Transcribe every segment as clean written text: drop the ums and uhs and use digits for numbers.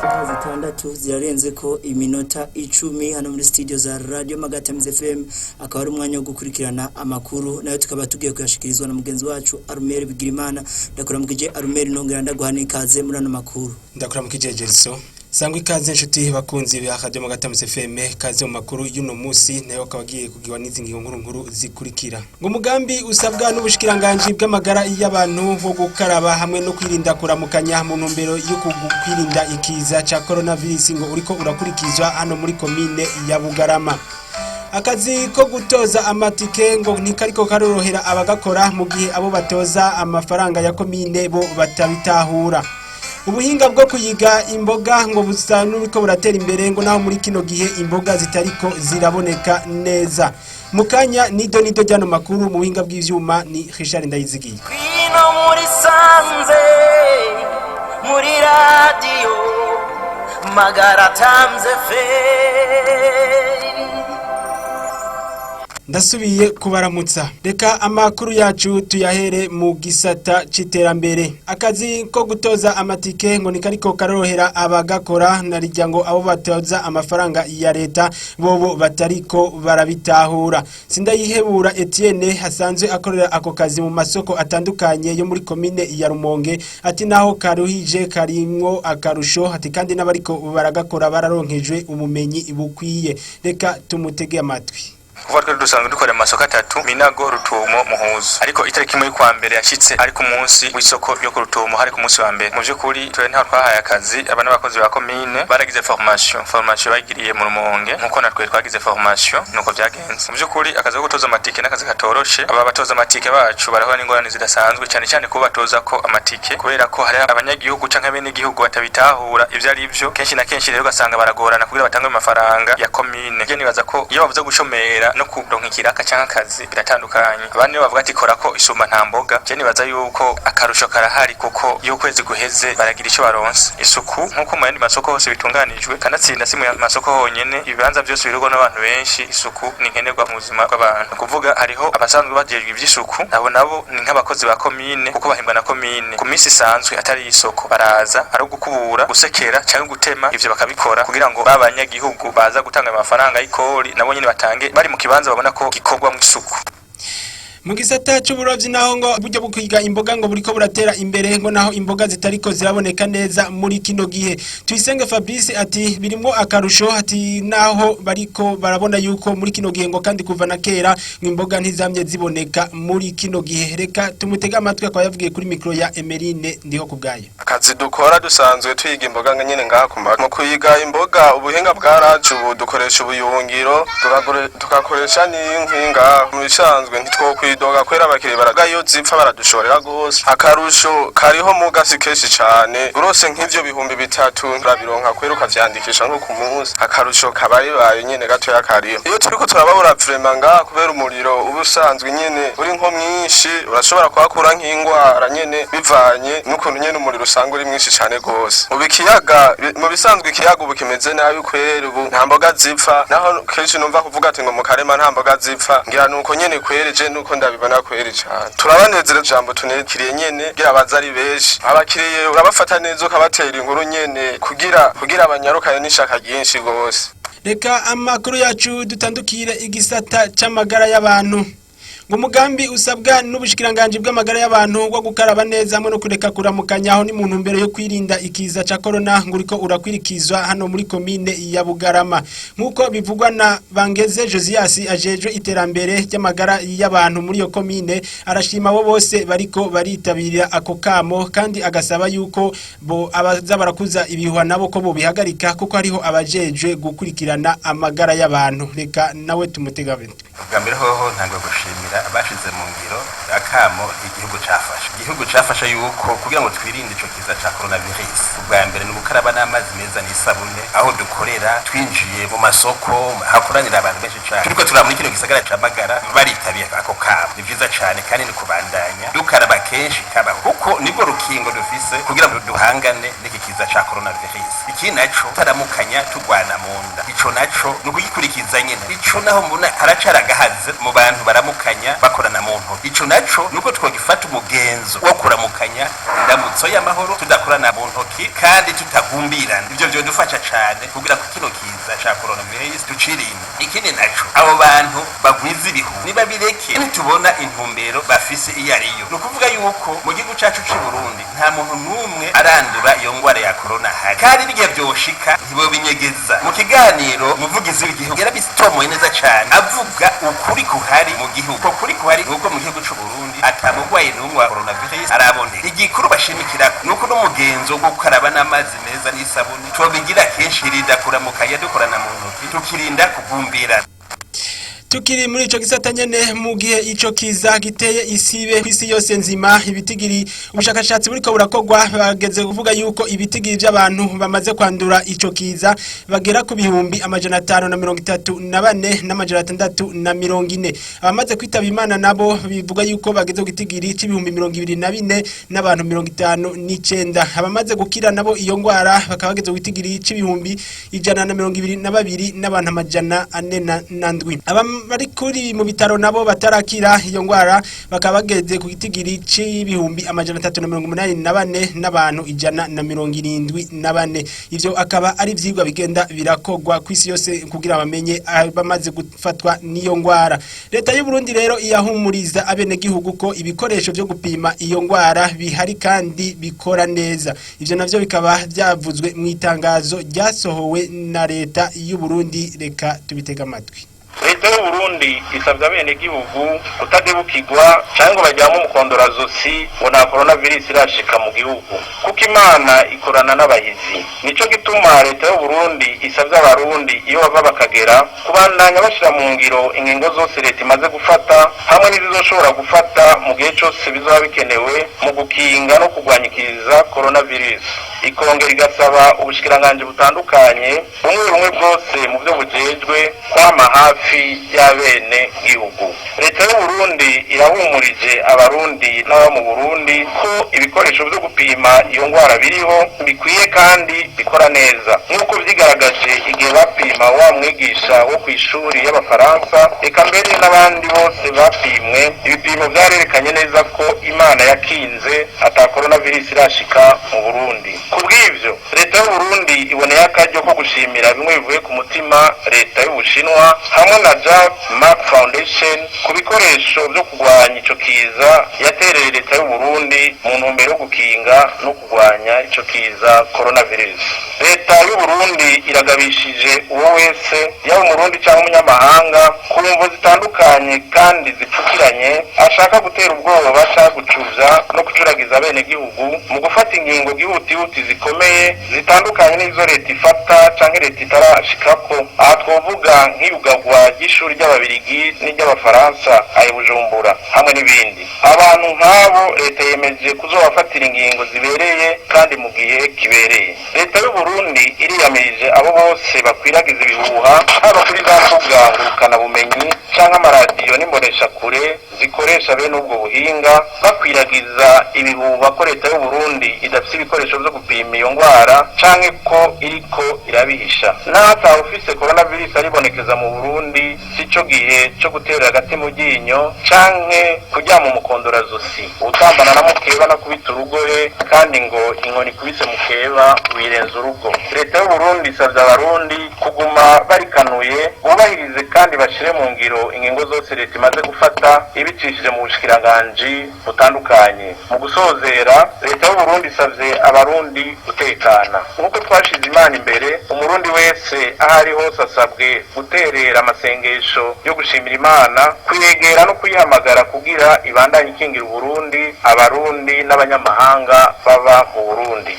Isaha zitandatu zirarenze ko iminota 10 hano muri studio za Radio Magatamize FM, akaba ari umwanya wo gukurikirana amakuru nayo tukaba tugiye kuyashikirizwa na mugenzi wacu Arumeri Bigirimana. Ndakuramukije Arumeri, nongera ndaguhana ikaze muri ano makuru. Ndakuramukije Jelso. Sangwa ikaze inshuti bakunzi ba Radio Magatamize FM, kaze mu makuru y'uno munsi nayo kabagiye kugiwa n'izingingo nkuru zikurikira. Ngo umugambi usabwa n'ubushikiranganje bw'amagara y'abantu wo gukaraba hamwe no kwirinda kuramukanya mu ntumbero yo kwirinda ikiza ca coronavirus ngo uriko urakurikizwa hano muri commune ya Bugarama. Akazi ko gutoza amatike ngo ntikariko karorohera abagakora mu gihe abo batoza amafaranga ya commune bo batabitahura. Ubuhinga bwo kuyiga imboga ngo busa n'uko buratera imbere ngo naho muri kino gihe imboga zitariko ziraboneka neza. Mukanya nido jano makuru mu buhinga bw'ivyuma ni Richard Ndayizigiye. Kwino muri sanze muri radio Magaratamze fe. Ndasubiye kubaramutsa. Reka amakuru yacu tuyahere mu gisata c'iterambere. Akazi ko gutoza amatike ngo nikariko karorohera abagakora narijya ngo abo batoza amafaranga ya leta bobo batariko barabitahura. Sindayihebura Etienne hasanzwe akorera ako kazi mu masoko atandukanye yo muri commune ya Rumonge, ati naho karuhije karimwo akarusho, ati kandi n'abariko baragakora bararonkejwe ubumenyi bukwiye. Reka tumutege amatwi. Kuva twe dusanzwe dukora amasoko atatu, Minago, Rutumo, Muhuzu. Ariko itariki imwe kwa mbere yashitse ari ku munsi w'isoko yo ku Rutumo, hari ku munsi wa mbere. Mu byukuri twe nta twahaye akazi, abana bakozi ba commune baragize formation bagiriye mu Rumonge nkuko natwe twagize formation nuko byagenze. Mu byukuri akazi ko gutoza amatike n'akazi katoroshe. Aba batoza amatike bacu baraho n'ingorane zidasanzwe, cyane ko batoza ko amatike kubera ko hari abanyagihugu canke bene gihugu batabitahura ivyo ari byo. Kenshi na kenshi rero gasanga baragorana kugira batange amafaranga ya commune. Je nibaza ko iyo bavuze gushomera no kuronka ikiraka cyangwa akazi biratandukanye. Abandi bavuga ati kora ko isuma nta mboga. Je nibaza yuko akarusho karahari kuko iyo kwezi guheze baragira icyo baronse. Isuku nkuko mu yandi masoko hose bitunganijwe, kanatsinda si mu masoko honyene, ibibanza byose birugo n'abantu benshi. Isuku ni nkenerwa mu buzima bw'abantu. Kuvuga hariho abasanzwe bajejwe iby'isuku, nabo ni nk'abakozi ba commune kuko bahimbwa na commune. Ku minsi isanzwe atari isoko baraza ari gukubura, gusekera cyangwa gutema, ivyo bakabikora kugira ngo babanyagihugu baza gutanga amafaranga y'ikori nabo nyine batange bari mu kibanza babona ko gikorwa mu isuku. Mu gisata cy'uburovyi naho ngo buryo bukwiga imboga ngo buriko buratera imbere ngo naho imboga zitariko ziraboneka neza muri kino gihe. Tuyisenge Fabrice ati birimo akarusho, ati naho bariko barabona yuko muri kino gihe ngo kandi kuva na kera ngo imboga ntizamye ziboneka muri kino gihe. Reka tumutega amatwi kwa yavugiye kuri micro ya Emerine ndiho kubgaye. Akazi dukora dusanzwe twiga imboga nyene ngaha mu kuyiga imboga ubuhinga bwaracu dukoresha ubuyungiro tugakoresha n'inkinga mu bisanzwe ntitwo doga kwera bakiri baragayo zipfa baradushorera gose. Akarusho kariho mu gasi keshi cyane urose nk'ivyo bihumbi 3 turabironka kwera ukavyandikisha nko ku munsi. Akarusho kabaye nyene gato yakariyo iyo turiko turababura vraiment nga kubera umuriro ubusanzwe nyene uri nko mwinshi urashobora kwakura nk'ingwara nyene bivanye n'ukuntu nyene umuriro usanga uri mwinshi cyane gose. Ubikiyaga mu bisanzwe ikiyaga ubu kimeze nabi kwera ubu nta mboga zipfa, naho kenshi numva kuvuga ati ngo mu karema nta mboga zipfa, ngira nuko nyene kwereje nuko ndabibona kweri cyane. Turabanezera jambo tunekiriye nyene gira bazari beshi, abakiriye urabafata neza ukabatera inkuru nyene kugira abanyarukanye n'ishaka ryinshi gose. Reka amakuru yacu dutandukire igisata c'amagara y'abantu. Ngo umugambi usabwa n'ubushikiranganje bw'amagara y'abantu wo gukaraba neza hamwe no kureka kuramukanyaho ni mu ntumbero yo kwirinda ikiza ca corona ngo uriko urakwirikizwa hano muri commune ya Bugarama. Nkuko bivugwa na Bangeze Josias ajejwe iterambere ry'amagara y'abantu muri yo commune, arashima bo bose bariko baritabirira ako kamo kandi agasaba yuko bo abaza barakuza ibihuha nabo ko bo bihagarika kuko hariho abajejwe gukurikirana amagara y'abantu. Reka nawe tumutega bente. Ubwambere hoho ntango gushimira abashize mu ngiro akamo igihugu cafasha yuko kugira ngo twirinde ico kiza ca coronavirus. Ubwambere ni gukaraba n'amazi meza n'isabune aho dukorera, twinjiye mu masoko hakoranira abantu benshi cyane. Turiko turaba muri kino gisagara ca Magara baritabiye ako kamo. Ni vyiza cyane kandi ni kubandanya dukaraba kenshi kabaho kuko nibwo rukingo dufise kugira ngo duhangane n'iki kiza ca coronavirus. Iki naco taramukanya tugwana mu nda, ico naco nugikurikiza nyene. Ico naho mbona haracaragahaze mu bantu baramukanya bakorana mu ntoki. Ico naco nuko twogifata umugenzo wo kuramukanya ndamutso y'amahoro tudakorana mu ntoki kandi tutagumbirana ivyo byo dufasha cyane kugira ko kino kiza ca coronavirus tucirinda ikindi naco abo bantu bagwiza ibihu niba bireke tubona intumbero bafise iyo ariyo no kuvuga yuko mu gihugu cacu c'u Burundi nta muntu numwe arandura iyo ngwara ya corona hari kandi n'igihe byoshika ntibo binyegeza mu kiganiro muvugizi w'igihugu yarabisitomoye neza cyane avuga ukuri kuhari mu gihugu ko kuri kuhari nuko mu gihugu c'u Burundi atamugwaye n'umwe wa coronavirus araboneka igikuru bashimikira nuko n'umugenzo wo gukaraba n'amazi meza n'isabuni tubigira kenshi ridakura mu kaya dukorana mu ntoki tukirinda kugumbira. Tukiri muri ico gisata nyene mu gihe ico kiza giteye isibe kwisi yose nzima ibitigiri ubushakashatsi buriko burakogwa bageze kuvuga yuko ibitigiri by'abantu bamaze kwandura ico kiza bagera ku bihumbi 534 n'amajana abamaze kwitaba Imana nabo bivuga yuko bageze ku gitigiri c'ibihumbi 24 n'abantu 59 abamaze gukira nabo iyo ngwara bakaba bageze ku gitigiri c'ibihumbi 122 n'abantu 447 bari kuri mu bitaro nabo batarakira iyo ngwara bakaba bageze ku gitigiri c'ibihumbi 384 n'abantu 174 ivyo akaba ari vyigwa bigenda birakogwa kwisi yose kugira bamenye bamaze gufatwa niyo ngwara. Leta y'u Burundi rero iyahumuriza abene gihugu ko ibikoresho byo gupima iyo ngwara bihari kandi bikora neza. Ivyo navyo bikaba byavuzwe mu itangazo ryasohowe na leta y'u Burundi. Reka tubitega amatwi. Leta y'u Burundi isabye abene gihugu kutadebukirwa cyangwa bajyamo umukondorazosi ngo nta coronavirus irashika mu gihugu kuko Imana ikorana n'abahizi. Nico gituma leta y'u Burundi isabye abarundi iyo bava bakagera kubandanya bashira mu ngiro ingingo zose leta imaze gufata hamwe n'izizoshobora gufata mu gihe cyose bizoba bikenewe mu gukinga no kurwanyikiriza coronavirus. Ikongera igasaba ubushikiranganje butandukanye bumwe bwose mu byo bujejwe kwama hafi y'abene gihugu. Leta y'u Burundi irahumurije abarundi n'abo mu Burundi ko ibikoresho byo gupima iyo ngwara biriho bikwiye kandi bikora neza nk'uko vyigaragaje igihe bapima wa mwigisha wo kw'ishuri y'abafaransa eka mbere n'abandi bose bapimwe ibipimo vyarerekanye neza ko Imana yakinze ata coronavirus irashika mu Burundi. Kubw'ivyo leta y'u Burundi iboneye akaryo ko gushimira bimwe bivuye ku mutima leta y'Ubushinwa hamwe na Jack Mark Foundation ku bikoresho byo kurwanya ico kiza yatereye leta y'u Burundi mu ntumbero yo gukinga no kurwanya ico kiza coronavirus. Leta y'u Burundi iragabishije uwo wese yaba umurundi cyangwa umunyamahanga ku mvo zitandukanye kandi zipfukiranye ashaka gutera ubwoba cyangwa gucuza no kucuragiza abene gihugu mu gufata ingingo gihutihuti zikomeye zitandukanye n'izo leta ifata canke leta itarashikako. Aha twovuga nk'iyugagwa ry'ishuri ry'ababirigi n'iry'abafaransa ayi Bujumbura hamwe n'ibindi. Abantu nk'abo leta yemeje kuzobafatira ingingo zibereye kandi mu gihe kibereye. Leta y'u Burundi iriyamirije abo bose bakwiragiza ibihuha haba kuri za mbuga ngurukanabumenyi canke amaradiyo n'imbonesha kure zikoresha bene ubwo buhinga bakwiragiza ibihuha ko leta y'u Burundi idafite ibikoresho byo gupima iyo ngwara canke ko iriko irabihisha. N'ata ufise coronavirus aribonekeza mu Burundi sico gihe cyo gutera agati mu ryinyo canke kujya mu mukondorazosi utambana na mukeba no kubita urugohe kandi ngo inkoni kubise mukeba wirenza urugo. Leta y'u Burundi isabye abarundi kuguma barikanuye bubahirize kandi bashire mu ngiro ingingo zose leta imaze gufata ibicishije mu bushikiranganje butandukanye. Mu gusozera leta y'u Burundi isabye abarundi gutekana nkuko twashize Imana imbere. Umurundi wese ahari hose asabwe guterera amasengesho yo gushimira Imana kuyegera no kuyihamagara kugira ibandanye ikingira Burundi abarundi n'abanyamahanga baba mu Burundi.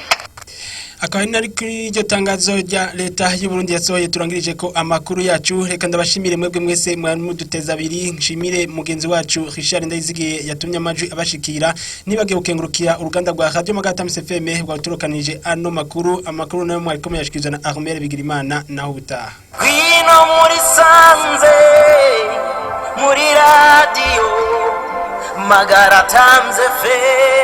Akaba nari kuri iryo tangazo rya leta y'u Burundi yasohoye turangirije ko amakuru yacu. Reka ndabashimire mwebwe mwese mwaduteza abiri, nshimire mugenzi wacu Richard Ndayizigiye yatumye amajwi abashikira. Nibage ukengurukira uruganda rwa Radio Magata FM rwaturokanije ano makuru nayo mwari komeye yashikizwa na Armel Bigirimana naho butaha. Kwino muri sanze muri radio Magara Times FM.